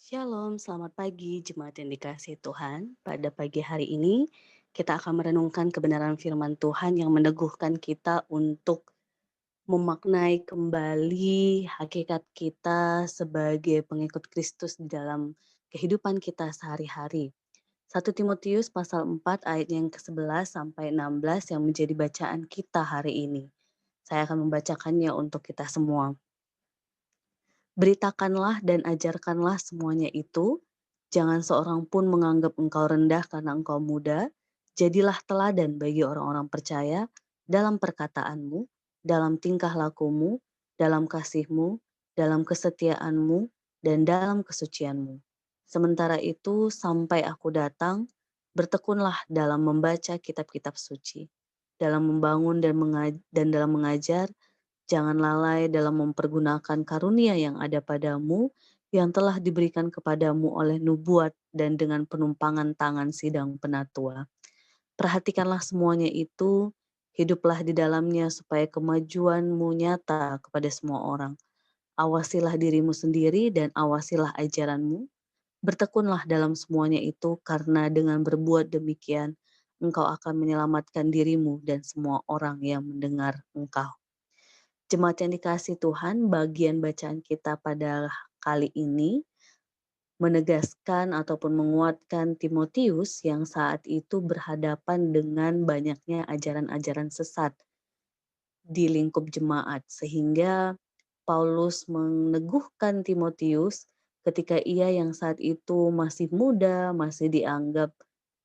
Shalom, selamat pagi jemaat yang dikasihi Tuhan. Pada pagi hari ini, kita akan merenungkan kebenaran firman Tuhan yang meneguhkan kita untuk memaknai kembali hakikat kita sebagai pengikut Kristus di dalam kehidupan kita sehari-hari. 1 Timotius pasal 4 ayat yang ke-11 sampai 16 yang menjadi bacaan kita hari ini. Saya akan membacakannya untuk kita semua. Beritakanlah dan ajarkanlah semuanya itu, jangan seorang pun menganggap engkau rendah karena engkau muda, jadilah teladan bagi orang-orang percaya dalam perkataanmu, dalam tingkah lakumu, dalam kasihmu, dalam kesetiaanmu, dan dalam kesucianmu. Sementara itu, sampai aku datang, bertekunlah dalam membaca kitab-kitab suci, dalam membangun dan dalam mengajar. Jangan lalai dalam mempergunakan karunia yang ada padamu, yang telah diberikan kepadamu oleh nubuat dan dengan penumpangan tangan sidang penatua. Perhatikanlah semuanya itu, hiduplah di dalamnya supaya kemajuanmu nyata kepada semua orang. Awasilah dirimu sendiri dan awasilah ajaranmu. Bertekunlah dalam semuanya itu, karena dengan berbuat demikian, engkau akan menyelamatkan dirimu dan semua orang yang mendengar engkau. Jemaat yang dikasihi Tuhan, bagian bacaan kita pada kali ini menegaskan ataupun menguatkan Timotius yang saat itu berhadapan dengan banyaknya ajaran-ajaran sesat di lingkup jemaat, sehingga Paulus meneguhkan Timotius ketika ia yang saat itu masih muda, masih dianggap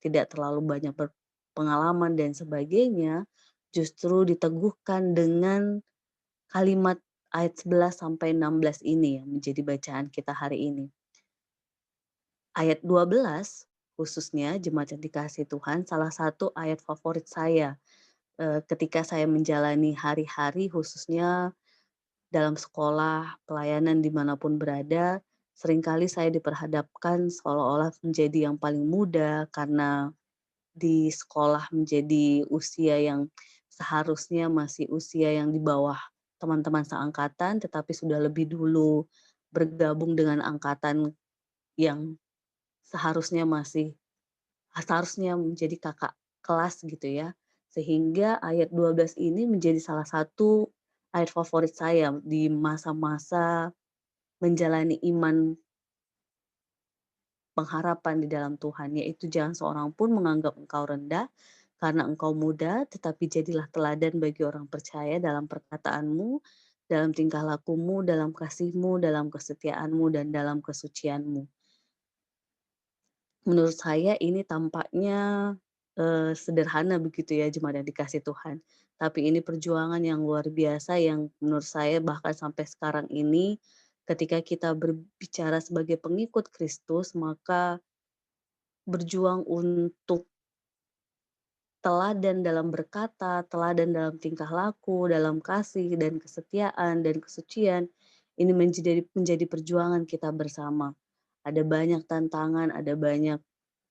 tidak terlalu banyak berpengalaman dan sebagainya, justru diteguhkan dengan kalimat ayat 11 sampai 16 ini yang menjadi bacaan kita hari ini. Ayat 12 khususnya jemaat yang dikasihi Tuhan, salah satu ayat favorit saya, ketika saya menjalani hari-hari khususnya dalam sekolah, pelayanan dimanapun berada, seringkali saya diperhadapkan seolah-olah menjadi yang paling muda karena di sekolah menjadi usia yang seharusnya masih usia yang di bawah teman-teman seangkatan, tetapi sudah lebih dulu bergabung dengan angkatan yang seharusnya seharusnya menjadi kakak kelas gitu ya. Sehingga ayat 12 ini menjadi salah satu ayat favorit saya di masa-masa menjalani iman pengharapan di dalam Tuhan, yaitu jangan seorang pun menganggap engkau rendah karena engkau muda, tetapi jadilah teladan bagi orang percaya dalam perkataanmu, dalam tingkah lakumu, dalam kasihmu, dalam kesetiaanmu, dan dalam kesucianmu. Menurut saya ini tampaknya sederhana begitu ya jemaat yang dikasihi Tuhan. Tapi ini perjuangan yang luar biasa yang menurut saya bahkan sampai sekarang ini ketika kita berbicara sebagai pengikut Kristus, maka berjuang untuk teladan dalam berkata, teladan dalam tingkah laku, dalam kasih dan kesetiaan dan kesucian, ini menjadi perjuangan kita bersama. Ada banyak tantangan, ada banyak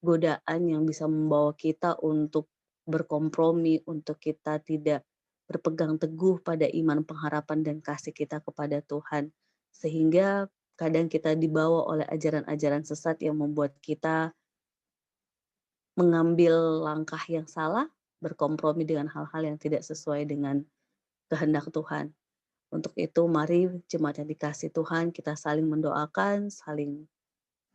godaan yang bisa membawa kita untuk berkompromi, untuk kita tidak berpegang teguh pada iman pengharapan dan kasih kita kepada Tuhan. Sehingga kadang kita dibawa oleh ajaran-ajaran sesat yang membuat kita mengambil langkah yang salah, berkompromi dengan hal-hal yang tidak sesuai dengan kehendak Tuhan. Untuk itu mari jemaat yang dikasihi Tuhan kita saling mendoakan, saling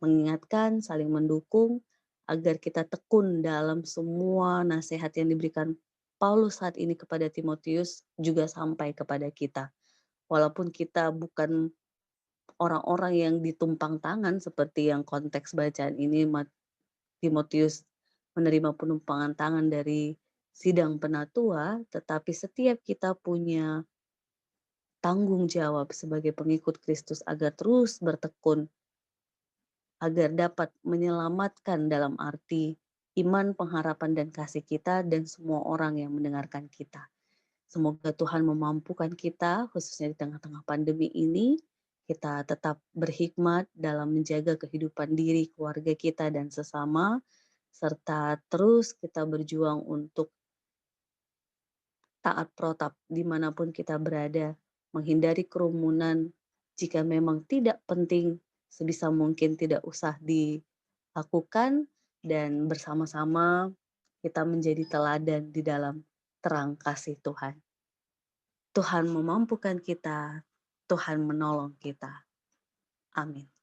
mengingatkan, saling mendukung agar kita tekun dalam semua nasihat yang diberikan Paulus saat ini kepada Timotius juga sampai kepada kita. Walaupun kita bukan orang-orang yang ditumpang tangan seperti yang konteks bacaan ini Timotius menerima penumpangan tangan dari sidang penatua, tetapi setiap kita punya tanggung jawab sebagai pengikut Kristus agar terus bertekun, agar dapat menyelamatkan dalam arti iman, pengharapan, dan kasih kita dan semua orang yang mendengarkan kita. Semoga Tuhan memampukan kita, khususnya di tengah-tengah pandemi ini, kita tetap berhikmat dalam menjaga kehidupan diri, keluarga kita, dan sesama, serta terus kita berjuang untuk taat protap dimanapun kita berada, menghindari kerumunan jika memang tidak penting, sebisa mungkin tidak usah dilakukan dan bersama-sama kita menjadi teladan di dalam terang kasih Tuhan. Tuhan memampukan kita, Tuhan menolong kita. Amin.